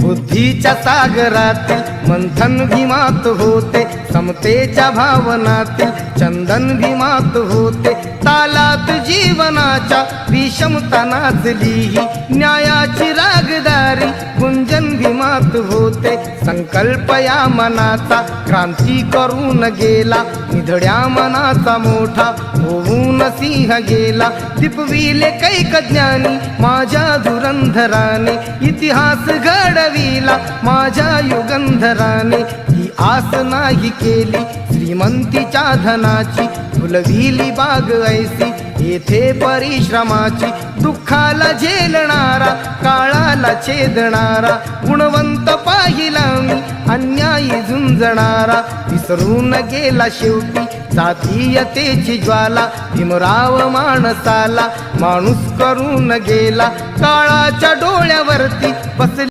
बुद्धीच्या सागरातील मंथन भीमात होते, समतेच्या भावनातील चंदन भीमात होते, तालात जीवनाच्या विषमता नाचली, न्यायाची रागदारी गुंजन भीमात होते। संकल्प या मनाचा क्रांती करून गेला, निधड्या मनाचा मोठा होऊन सिंह गेला। दिपविले कैक ज्ञानी माझ्या धुरंधराने, इतिहास घडविला माझ्या युगंधराने। ही आस नाही केली श्रीमंतीच्या धनाची, फुलविली बाग ऐसी येथे परिश्रमाची। दुःखाला झेलणारा काळाला छेदणारा, गुणवंत पाहिला मी अन्यायी झुंजणारा। विसरून गेला शेवटी जातीयतेची ज्वाला, भीमराव माणसाला माणूस करून गेला। काळाच्या डोळ्यावरती बसली